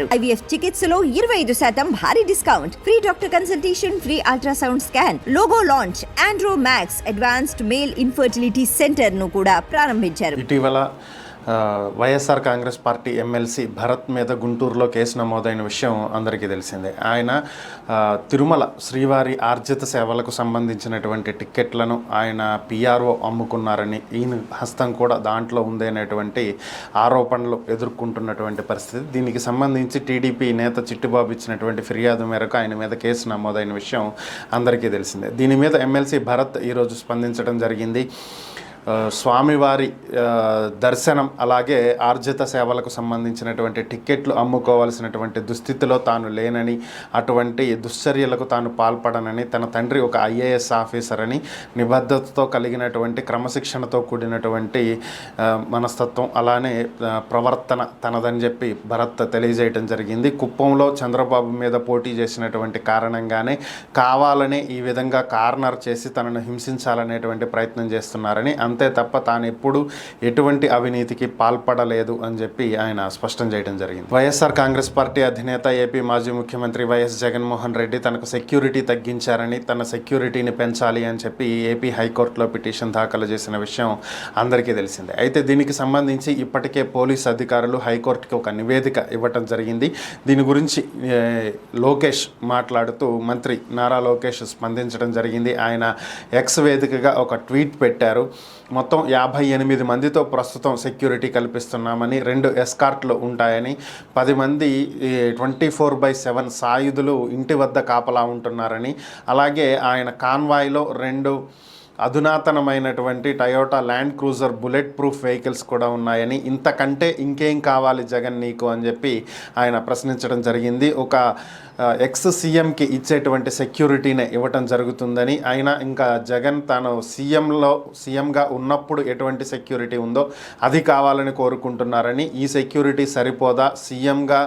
IVF చికిత్సలో 25% భారీ discount, free doctor consultation, free ultrasound scan, logo launch, Andro max advanced male infertility centre ను కూడా ప్రారంభించారు. ఇటీవల వైఎస్ఆర్ కాంగ్రెస్ పార్టీ ఎమ్మెల్సీ భరత్ మీద గుంటూరులో కేసు నమోదైన విషయం అందరికీ తెలిసిందే. ఆయన తిరుమల శ్రీవారి ఆర్జిత సేవలకు సంబంధించినటువంటి టిక్కెట్లను ఆయన పిఆర్ఓ అమ్ముకున్నారని, ఈయన హస్తం కూడా దాంట్లో ఉంది అనేటువంటి ఆరోపణలు ఎదుర్కొంటున్నటువంటి పరిస్థితి. దీనికి సంబంధించి టీడీపీ నేత చిట్టిబాబు ఇచ్చినటువంటి ఫిర్యాదు మేరకు ఆయన మీద కేసు నమోదైన విషయం అందరికీ తెలిసిందే. దీని మీద ఎమ్మెల్సీ భరత్ ఈరోజు స్పందించడం జరిగింది. స్వామివారి దర్శనం అలాగే ఆర్జిత సేవలకు సంబంధించినటువంటి టిక్కెట్లు అమ్ముకోవాల్సినటువంటి దుస్థితిలో తాను లేనని, అటువంటి దుశ్చర్యలకు తాను పాల్పడనని, తన తండ్రి ఒక ఐఏఎస్ ఆఫీసర్ అని, నిబద్ధతతో కలిగినటువంటి క్రమశిక్షణతో కూడినటువంటి మనస్తత్వం అలానే ప్రవర్తన తనదని చెప్పి భరత్ తెలియజేయడం జరిగింది. కుప్పంలో చంద్రబాబు మీద పోటీ చేసినటువంటి కారణంగానే కావాలనే ఈ విధంగా కార్నర్ చేసి తనను హింసించాలనేటువంటి ప్రయత్నం చేస్తున్నారని, అంతే తప్ప తాను ఎప్పుడు ఎటువంటి అవినీతికి పాల్పడలేదు అని చెప్పి ఆయన స్పష్టం చేయడం జరిగింది. వైఎస్ఆర్ కాంగ్రెస్ పార్టీ అధినేత ఏపీ మాజీ ముఖ్యమంత్రి వైఎస్ జగన్మోహన్ రెడ్డి తనకు సెక్యూరిటీ తగ్గించారని, తన సెక్యూరిటీని పెంచాలి అని చెప్పి ఏపీ హైకోర్టులో పిటిషన్ దాఖలు చేసిన విషయం అందరికీ తెలిసిందే. అయితే దీనికి సంబంధించి ఇప్పటికే పోలీస్ అధికారులు హైకోర్టుకి ఒక నివేదిక ఇవ్వటం జరిగింది. దీని గురించి లోకేష్ మాట్లాడుతూ, మంత్రి నారా లోకేష్ స్పందించడం జరిగింది. ఆయన ఎక్స్ వేదికగా ఒక ట్వీట్ పెట్టారు. మొత్తం 58 మందితో ప్రస్తుతం సెక్యూరిటీ కల్పిస్తున్నామని, 2 ఎస్కార్ట్లు ఉంటాయని, 10 మంది 24/7 సాయుధులు ఇంటి వద్ద కాపలా ఉంటున్నారని, అలాగే ఆయన కాన్వాయ్లో 2 అధునాతనమైనటువంటి Toyota land cruiser bullet proof vehicles కూడా ఉన్నాయని, ఇంతకంటే ఇంకేం కావాలి జగన్ నీకు అని చెప్పి ఆయన ప్రశ్నించడం జరిగింది. ఒక ఎక్స్ సీఎంకి ఇచ్చేటువంటి సెక్యూరిటీనే ఇవ్వటం జరుగుతుందని, అయినా ఇంకా జగన్ తాను సీఎంగా ఉన్నప్పుడు ఎటువంటి సెక్యూరిటీ ఉందో అది కావాలని కోరుకుంటున్నారని, ఈ సెక్యూరిటీ సరిపోదా, సీఎంగా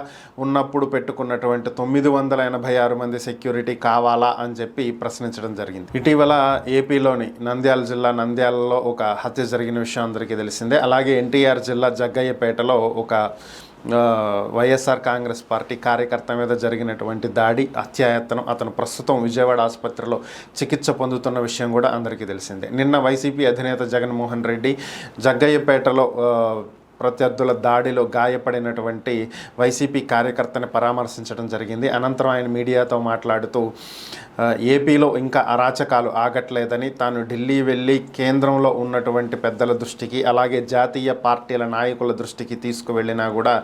ఉన్నప్పుడు పెట్టుకున్నటువంటి 986 మంది సెక్యూరిటీ కావాలా అని చెప్పి ప్రశ్నించడం జరిగింది. ఇటీవల ఏపీలోని నంద్యాల జిల్లా నంద్యాలలో ఒక హత్య జరిగిన విషయం అందరికీ తెలిసిందే. అలాగే ఎన్టీఆర్ జిల్లా జగ్గయ్యపేటలో ఒక వైఎస్ఆర్ కాంగ్రెస్ పార్టీ కార్యకర్త మీద జరిగినటువంటి దాడి, హత్యాయత్నం, అతను ప్రస్తుతం విజయవాడ ఆసుపత్రిలో చికిత్స పొందుతున్న విషయం కూడా అందరికీ తెలిసిందే. నిన్న వైసీపీ అధినేత జగన్మోహన్ రెడ్డి జగ్గయ్యపేటలో ప్రత్యర్థుల దాడిలో గాయపడినటువంటి వైసీపీ కార్యకర్తని పరామర్శించడం జరిగింది. అనంతరం ఆయన మీడియాతో మాట్లాడుతూ, ఏపీలో ఇంకా అరాచకాలు ఆగట్లేదని, తాను ఢిల్లీ వెళ్ళి కేంద్రంలో ఉన్నటువంటి పెద్దల దృష్టికి అలాగే జాతీయ పార్టీల నాయకుల దృష్టికి తీసుకువెళ్ళినా కూడా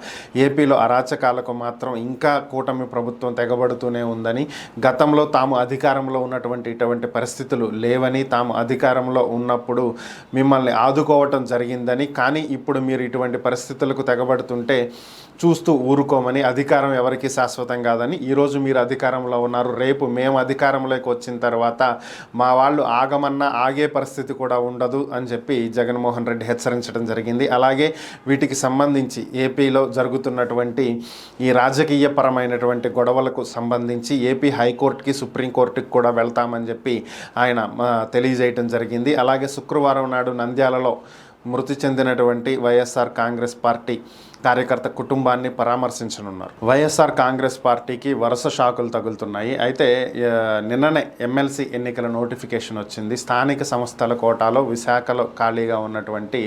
ఏపీలో అరాచకాలకు మాత్రం ఇంకా కూటమి ప్రభుత్వం తెగబడుతూనే ఉందని, గతంలో తాము అధికారంలో ఉన్నటువంటి ఇటువంటి పరిస్థితులు లేవని, తాము అధికారంలో ఉన్నప్పుడు మిమ్మల్ని ఆదుకోవటం జరిగిందని, కానీ ఇప్పుడు మీరు ఇటువంటి పరిస్థితులకు తెగబడుతుంటే చూస్తూ ఊరుకోమని, అధికారం ఎవరికి శాశ్వతం కాదని, ఈరోజు మీరు అధికారంలో ఉన్నారు, రేపు మేము అధికారంలోకి వచ్చిన తర్వాత మా వాళ్ళు ఆగమన్నా ఆగే పరిస్థితి కూడా ఉండదు అని చెప్పి జగన్మోహన్ రెడ్డి హెచ్చరించడం జరిగింది. అలాగే వీటికి సంబంధించి ఏపీలో జరుగుతున్నటువంటి ఈ రాజకీయపరమైనటువంటి గొడవలకు సంబంధించి ఏపీ హైకోర్టుకి సుప్రీంకోర్టుకి కూడా వెళ్తామని చెప్పి ఆయన తెలియజేయటం జరిగింది. అలాగే శుక్రవారం నాడు నంద్యాలలో మృతి చెందినటువంటి వైఎస్ఆర్ కాంగ్రెస్ పార్టీ కార్యకర్త కుటుంబాన్ని పరామర్శించనున్నారు. వైఎస్ఆర్ కాంగ్రెస్ పార్టీకి వరుస షాకులు తగులుతున్నాయి. అయితే నిన్ననే ఎమ్మెల్సీ ఎన్నికల నోటిఫికేషన్ వచ్చింది. స్థానిక సంస్థల కోటాలో విశాఖలో ఖాళీగా ఉన్నటువంటి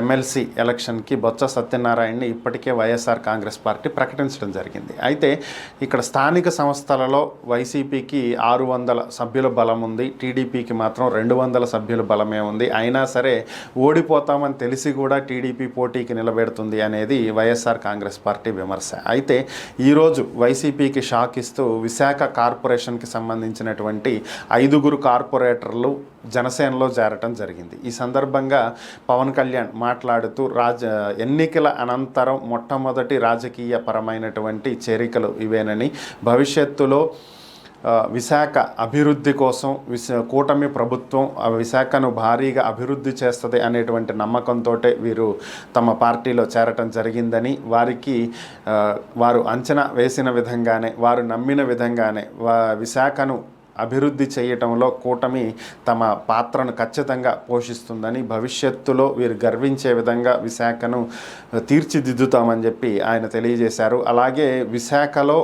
ఎమ్మెల్సీ ఎలక్షన్కి బొత్స సత్యనారాయణని ఇప్పటికే వైఎస్ఆర్ కాంగ్రెస్ పార్టీ ప్రకటించడం జరిగింది. అయితే ఇక్కడ స్థానిక సంస్థలలో వైసీపీకి 600 సభ్యుల బలం ఉంది, టీడీపీకి మాత్రం 200 సభ్యుల బలమే ఉంది. అయినా సరే ఓడిపోతామని తెలిసి కూడా టీడీపీ పోటీకి నిలబెడుతుంది అనేది వైఎస్ఆర్ కాంగ్రెస్ పార్టీ విమర్శ. అయితే ఈరోజు వైసీపీకి షాక్ ఇస్తూ విశాఖ కార్పొరేషన్కి సంబంధించినటువంటి 5 కార్పొరేటర్లు జనసేనలో చేరటం జరిగింది. ఈ సందర్భంగా పవన్ కళ్యాణ్ మాట్లాడుతూ, ఎన్నికల అనంతరం మొట్టమొదటి రాజకీయ పరమైనటువంటి చేరికలు ఇవేనని, భవిష్యత్తులో విశాఖ అభివృద్ధి కోసం కూటమి ప్రభుత్వం విశాఖను భారీగా అభివృద్ధి చేస్తుంది అనేటువంటి నమ్మకంతో వీరు తమ పార్టీలో చేరటం జరిగిందని, వారు అంచనా వేసిన విధంగానే, వారు నమ్మిన విధంగానే విశాఖను అభివృద్ధి చేయటంలో కూటమి తమ పాత్రను ఖచ్చితంగా పోషిస్తుందని, భవిష్యత్తులో వీరు గర్వించే విధంగా విశాఖను తీర్చిదిద్దుతామని చెప్పి ఆయన తెలియజేశారు. అలాగే విశాఖలో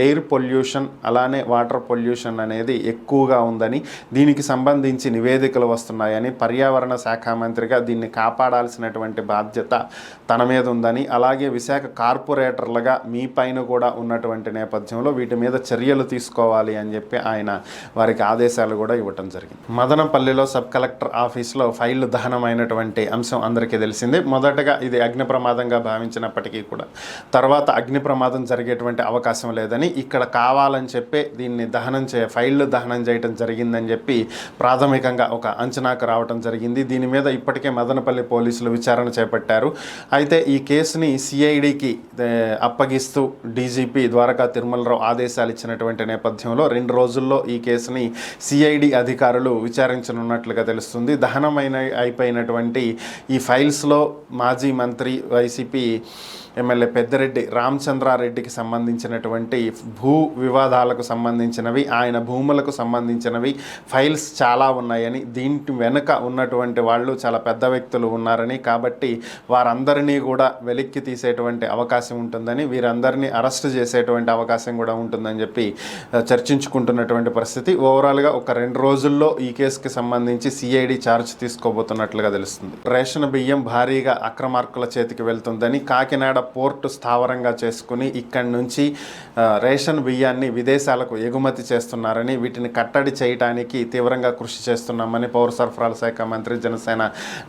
ఎయిర్ పొల్యూషన్ అలానే వాటర్ పొల్యూషన్ అనేది ఎక్కువగా ఉందని, దీనికి సంబంధించి నివేదికలు వస్తున్నాయని, పర్యావరణ శాఖ మంత్రిగా దీన్ని కాపాడాల్సినటువంటి బాధ్యత తన మీద ఉందని, అలాగే విశాఖ కార్పొరేటర్లుగా మీ పైన కూడా ఉన్నటువంటి నేపథ్యంలో వీటి మీద చర్యలు తీసుకోవాలి అని చెప్పి ఆయన వారికి ఆదేశాలు కూడా ఇవ్వటం జరిగింది. మదనపల్లిలో సబ్ కలెక్టర్ ఆఫీస్లో ఫైళ్లు దహనమైనటువంటి అంశం అందరికీ తెలిసిందే. మొదటగా ఇది అగ్ని ప్రమాదంగా భావించినప్పటికీ కూడా తర్వాత అగ్ని ప్రమాదం జరిగేటువంటి అవకాశం లేదని, ఇక్కడ కావాలని చెప్పే దీన్ని ఫైళ్లు దహనం చేయడం జరిగిందని చెప్పి ప్రాథమికంగా ఒక అంచనాకు రావడం జరిగింది. దీని మీద ఇప్పటికే మదనపల్లి పోలీసులు విచారణ చేపట్టారు. అయితే ఈ కేసుని సిఐడికి అప్పగిస్తూ డీజీపీ ద్వారకా తిరుమలరావు ఆదేశాలు ఇచ్చినటువంటి నేపథ్యంలో 2 రోజుల్లో ఈ కేసుని సిఐడి అధికారులు విచారించనున్నట్లుగా తెలుస్తుంది. అయిపోయినటువంటి ఈ ఫైల్స్లో మాజీ మంత్రి వైసీపీ ఎమ్మెల్యే పెద్దిరెడ్డి రామచంద్రారెడ్డికి సంబంధించినటువంటి భూ వివాదాలకు సంబంధించినవి, ఆయన భూములకు సంబంధించినవి ఫైల్స్ చాలా ఉన్నాయని, దీని వెనుక ఉన్నటువంటి వాళ్ళు చాలా పెద్ద వ్యక్తులు ఉన్నారని, కాబట్టి వారందరినీ కూడా వెలిక్కి తీసేటువంటి అవకాశం ఉంటుందని, వీరందరినీ అరెస్ట్ చేసేటువంటి అవకాశం కూడా ఉంటుందని చెప్పి చర్చించుకుంటున్నటువంటి పరిస్థితి. ఓవరాల్గా ఒక 2 రోజుల్లో ఈ కేసుకి సంబంధించి సిఐడి ఛార్జ్ తీసుకోబోతున్నట్లుగా తెలుస్తుంది. రేషన్ బియ్యం భారీగా అక్రమార్కుల చేతికి వెళ్తుందని, కాకినాడ పోర్టు స్థావరంగా చేసుకుని ఇక్కడి నుంచి రేషన్ బియ్యాన్ని విదేశాలకు ఎగుమతి చేస్తున్నారని, వీటిని కట్టడి చేయడానికి తీవ్రంగా కృషి చేస్తున్నామని పౌర సరఫరాల శాఖ మంత్రి జనసేన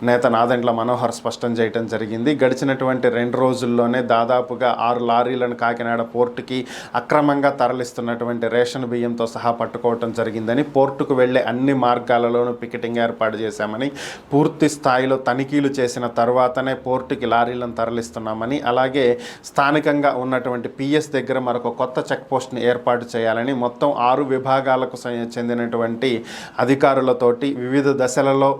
నేత నాదెండ్ల మనోహర్ స్పష్టం చేయడం జరిగింది. గడిచినటువంటి 2 రోజుల్లోనే దాదాపుగా 6 లారీలను కాకినాడ పోర్టుకి అక్రమంగా తరలిస్తున్నటువంటి రేషన్ బియ్యంతో సహా పట్టుకోవటం జరిగిందని, పోర్టుకు వెళ్లే అన్ని మార్గాలలోనూ పికెటింగ్ ఏర్పాటు చేశామని, పూర్తి స్థాయిలో తనిఖీలు చేసిన తర్వాతనే పోర్టుకి లారీలను తరలిస్తున్నామని, అలాగే స్థానికంగా ఉన్నటువంటి పిఎస్ దగ్గర మరొక కొత్త చెక్ పోస్ట్ని ఏర్పాటు చేయాలని మొత్తం 6 విభాగాలకు చెందినటువంటి అధికారులతోటి వివిధ దశలలో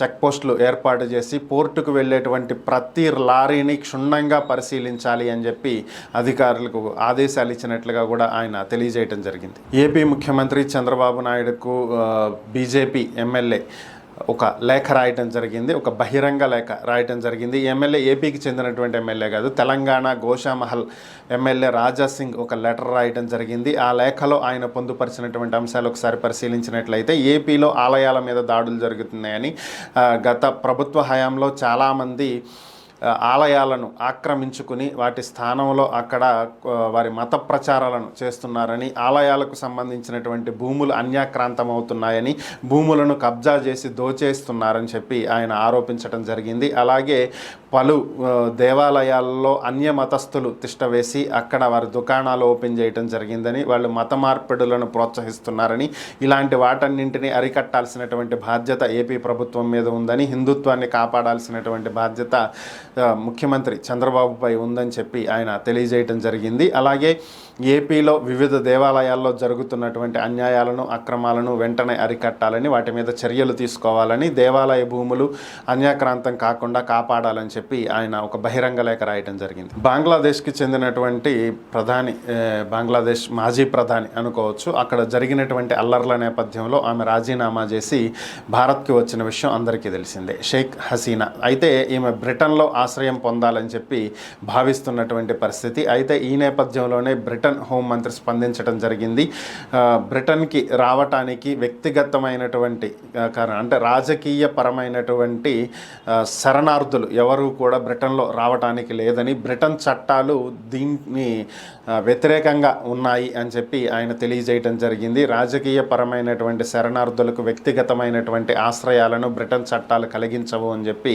చెక్ పోస్టులు ఏర్పాటు చేసి పోర్టుకు వెళ్ళేటువంటి ప్రతి లారీని క్షుణ్ణంగా పరిశీలించాలి అని చెప్పి అధికారులకు ఆదేశాలు ఇచ్చినట్లుగా కూడా ఆయన తెలియజేయడం జరిగింది. ఏపీ ముఖ్యమంత్రి చంద్రబాబు నాయుడుకు బీజేపీ ఎమ్మెల్యే ఒక లేఖ రాయటం జరిగింది, ఒక బహిరంగ లేఖ రాయటం జరిగింది. ఎమ్మెల్యే ఏపీకి చెందినటువంటి ఎమ్మెల్యే కాదు, తెలంగాణ గోషామహల్ ఎమ్మెల్యే రాజా సింగ్ ఒక లెటర్ రాయటం జరిగింది. ఆ లేఖలో ఆయన పొందుపరిచినటువంటి అంశాలు ఒకసారి పరిశీలించినట్లయితే, ఏపీలో ఆలయాల మీద దాడులు జరుగుతున్నాయని, గత ప్రభుత్వ హయాంలో చాలామంది ఆలయాలను ఆక్రమించుకుని వాటి స్థానంలో అక్కడ వారి మత ప్రచారాలను చేస్తున్నారని, ఆలయాలకు సంబంధించినటువంటి భూములు అన్యాక్రాంతమవుతున్నాయని, భూములను కబ్జా చేసి దోచేస్తున్నారని చెప్పి ఆయన ఆరోపించడం జరిగింది. అలాగే పలు దేవాలయాల్లో అన్య మతస్థులు తిష్టవేసి అక్కడ వారి దుకాణాలు ఓపెన్ చేయడం జరిగిందని, వాళ్ళు మత మార్పిడులను ప్రోత్సహిస్తున్నారని, ఇలాంటి వాటన్నింటినీ అరికట్టాల్సినటువంటి బాధ్యత ఏపీ ప్రభుత్వం మీద ఉందని, హిందుత్వాన్ని కాపాడాల్సినటువంటి బాధ్యత ముఖ్యమంత్రి చంద్రబాబుపై ఉందని చెప్పి ఆయన తెలియజేయటం జరిగింది. అలాగే ఏపీలో వివిధ దేవాలయాల్లో జరుగుతున్నటువంటి అన్యాయాలను, అక్రమాలను వెంటనే అరికట్టాలని, వాటి మీద చర్యలు తీసుకోవాలని, దేవాలయ భూములు అన్యాక్రాంతం కాకుండా కాపాడాలని చెప్పి ఆయన ఒక బహిరంగ లేఖ రాయటం జరిగింది. బంగ్లాదేశ్కి చెందినటువంటి బంగ్లాదేశ్ మాజీ ప్రధాని అనుకోవచ్చు, అక్కడ జరిగినటువంటి అల్లర్ల నేపథ్యంలో ఆమె రాజీనామా చేసి భారత్కి వచ్చిన విషయం అందరికీ తెలిసిందే. షేక్ హసీనా అయితే ఈమె బ్రిటన్లో ఆశ్రయం పొందాలని చెప్పి భావిస్తున్నటువంటి పరిస్థితి. అయితే ఈ నేపథ్యంలోనే బ్రిటన్ హోంమంత్రి స్పందించడం జరిగింది. బ్రిటన్కి రావటానికి వ్యక్తిగతమైనటువంటి అంటే రాజకీయ పరమైనటువంటి శరణార్థులు ఎవరు కూడా బ్రిటన్లో రావటానికి లేదని, బ్రిటన్ చట్టాలు దీన్ని వ్యతిరేకంగా ఉన్నాయి అని చెప్పి ఆయన తెలియజేయటం జరిగింది. రాజకీయ పరమైనటువంటి శరణార్థులకు వ్యక్తిగతమైనటువంటి ఆశ్రయాలను బ్రిటన్ చట్టాలు కలిగించవు అని చెప్పి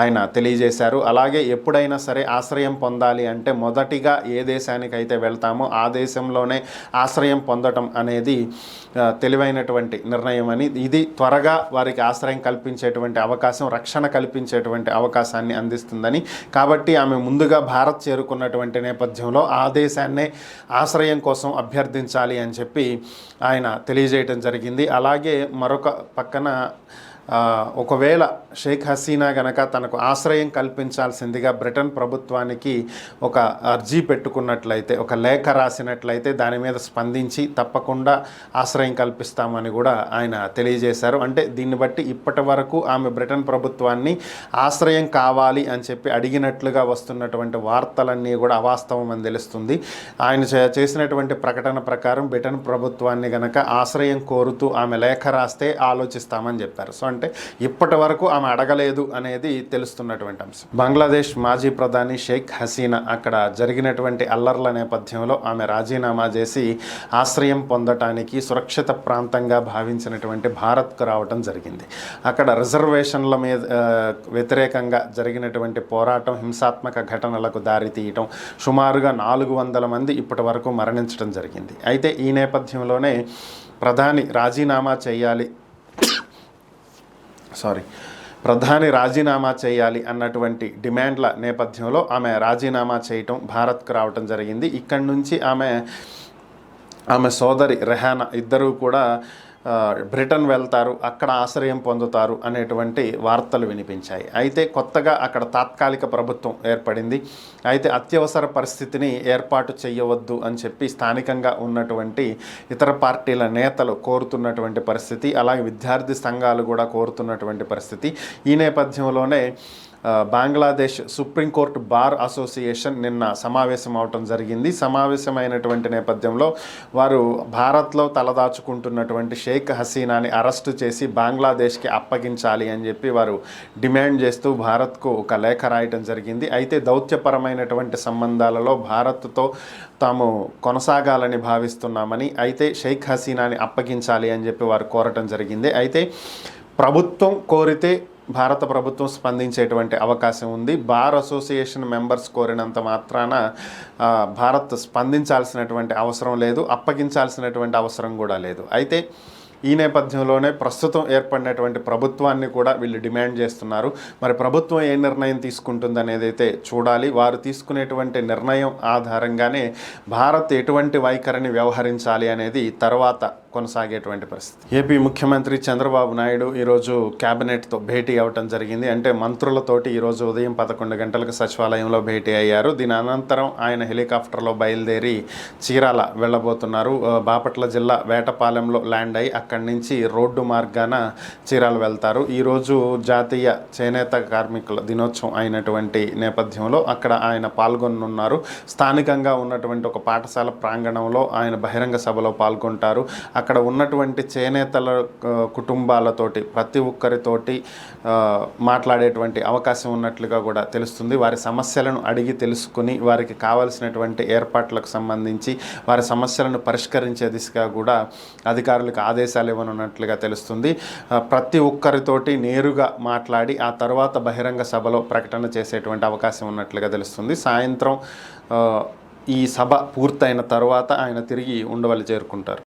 ఆయన తెలియజేశారు. అలాగే ఎప్పుడైనా సరే ఆశ్రయం పొందాలి అంటే మొదటిగా ఏ దేశానికైతే వెళ్తామో ఆ దేశంలోనే ఆశ్రయం పొందటం అనేది తెలివైనటువంటి నిర్ణయం అని, ఇది త్వరగా వారికి ఆశ్రయం కల్పించేటువంటి అవకాశం, రక్షణ కల్పించేటువంటి అవకాశాన్ని అందిస్తుందని, కాబట్టి ఆమె ముందుగా భారత్ చేరుకున్నటువంటి నేపథ్యంలో ఆ దేశాన్నే ఆశ్రయం కోసం అభ్యర్థించాలి అని చెప్పి ఆయన తెలియజేయటం జరిగింది. అలాగే మరొక పక్కన ఒకవేళ షేక్ హసీనా గనక తనకు ఆశ్రయం కల్పించాల్సిందిగా బ్రిటన్ ప్రభుత్వానికి ఒక అర్జీ పెట్టుకున్నట్లయితే, ఒక లేఖ రాసినట్లయితే దాని మీద స్పందించి తప్పకుండా ఆశ్రయం కల్పిస్తామని కూడా ఆయన తెలియజేశారు. అంటే దీన్ని బట్టి ఇప్పటి వరకు ఆమె బ్రిటన్ ప్రభుత్వాన్ని ఆశ్రయం కావాలి అని చెప్పి అడిగినట్లుగా వస్తున్నటువంటి వార్తలన్నీ కూడా అవాస్తవం అని తెలుస్తుంది. ఆయన చేసినటువంటి ప్రకటన ప్రకారం బ్రిటన్ ప్రభుత్వాన్ని గనక ఆశ్రయం కోరుతూ ఆమె లేఖ రాస్తే ఆలోచిస్తామని చెప్పారు. సో అంటే ఇప్పటి వరకు ఆమె అడగలేదు అనేది తెలుస్తున్నటువంటి అంశం. బంగ్లాదేశ్ మాజీ ప్రధాని షేక్ హసీనా అక్కడ జరిగినటువంటి అల్లర్ల నేపథ్యంలో ఆమె రాజీనామా చేసి ఆశ్రయం పొందటానికి సురక్షిత ప్రాంతంగా భావించినటువంటి భారత్కు రావడం జరిగింది. అక్కడ రిజర్వేషన్ల మీద వ్యతిరేకంగా జరిగినటువంటి పోరాటం హింసాత్మక ఘటనలకు దారితీయటం, సుమారుగా 400 మంది ఇప్పటి వరకు మరణించడం జరిగింది. అయితే ఈ నేపథ్యంలోనే ప్రధాని రాజీనామా చేయాలి అన్నటువంటి డిమాండ్ల నేపథ్యంలో ఆమె రాజీనామా చేయటం, భారత్కు రావటం జరిగింది. ఇక్కడి నుంచి ఆమె సోదరి రెహానా ఇద్దరూ కూడా బ్రిటన్ వెళ్తారు, అక్కడ ఆశ్రయం పొందుతారు అనేటువంటి వార్తలు వినిపించాయి. అయితే కొత్తగా అక్కడ తాత్కాలిక ప్రభుత్వం ఏర్పడింది. అయితే అత్యవసర పరిస్థితిని ఏర్పాటు చేయవద్దు అని చెప్పి స్థానికంగా ఉన్నటువంటి ఇతర పార్టీల నేతలు కోరుతున్నటువంటి పరిస్థితి, అలాగే విద్యార్థి సంఘాలు కూడా కోరుతున్నటువంటి పరిస్థితి. ఈ నేపథ్యంలోనే బంగ్లాదేశ్ సుప్రీంకోర్టు బార్ అసోసియేషన్ నిన్న సమావేశం అవటం జరిగింది. సమావేశమైనటువంటి నేపథ్యంలో వారు భారత్లో తలదాచుకుంటున్నటువంటి షేక్ హసీనాని అరెస్టు చేసి బంగ్లాదేశ్కి అప్పగించాలి అని చెప్పి వారు డిమాండ్ చేస్తూ భారత్కు ఒక లేఖ రాయటం జరిగింది. అయితే దౌత్యపరమైనటువంటి సంబంధాలలో భారత్తో తాము కొనసాగాలని భావిస్తున్నామని, అయితే షేక్ హసీనాని అప్పగించాలి అని చెప్పి వారు కోరటం జరిగింది. అయితే ప్రభుత్వం కోరితే భారత ప్రభుత్వం స్పందించేటువంటి అవకాశం ఉంది. బార్ అసోసియేషన్ మెంబర్స్ కోరినంత మాత్రాన భారత్ స్పందించాల్సినటువంటి అవసరం లేదు, అప్పగించాల్సినటువంటి అవసరం కూడా లేదు. అయితే ఈ నేపథ్యంలోనే ప్రస్తుతం ఏర్పడినటువంటి ప్రభుత్వాన్ని కూడా వీళ్ళు డిమాండ్ చేస్తున్నారు. మరి ప్రభుత్వం ఏ నిర్ణయం తీసుకుంటుంది అనేది అయితే చూడాలి. వారు తీసుకునేటువంటి నిర్ణయం ఆధారంగానే భారత్ ఎటువంటి వైఖరిని వ్యవహరించాలి అనేది తర్వాత కొనసాగేటువంటి పరిస్థితి. ఏపీ ముఖ్యమంత్రి చంద్రబాబు నాయుడు ఈరోజు క్యాబినెట్తో భేటీ అవ్వటం జరిగింది. అంటే మంత్రులతోటి ఈరోజు ఉదయం 11 గంటలకు సచివాలయంలో భేటీ అయ్యారు. దీని అనంతరం ఆయన హెలికాప్టర్లో బయలుదేరి చీరాల వెళ్ళబోతున్నారు. బాపట్ల జిల్లా వేటపాలెంలో ల్యాండ్ అయ్యి అక్కడి నుంచి రోడ్డు మార్గాన చీరాల వెళ్తారు. ఈరోజు జాతీయ చేనేత కార్మికుల దినోత్సవం అయినటువంటి నేపథ్యంలో అక్కడ ఆయన పాల్గొనున్నారు. స్థానికంగా ఉన్నటువంటి ఒక పాఠశాల ప్రాంగణంలో ఆయన బహిరంగ సభలో పాల్గొంటారు. అక్కడ ఉన్నటువంటి చేనేతల కుటుంబాలతోటి ప్రతి ఒక్కరితోటి మాట్లాడేటువంటి అవకాశం ఉన్నట్లుగా కూడా తెలుస్తుంది. వారి సమస్యలను అడిగి తెలుసుకుని వారికి కావాల్సినటువంటి ఏర్పాట్లకు సంబంధించి వారి సమస్యలను పరిష్కరించే దిశగా కూడా అధికారులకు ఆదేశాలు ఇవ్వనున్నట్లుగా తెలుస్తుంది. ప్రతి ఒక్కరితోటి నేరుగా మాట్లాడి ఆ తర్వాత బహిరంగ సభలో ప్రకటన చేసేటువంటి అవకాశం ఉన్నట్లుగా తెలుస్తుంది. సాయంత్రం ఈ సభ పూర్తయిన తర్వాత ఆయన తిరిగి ఉండవల్లి చేరుకుంటారు.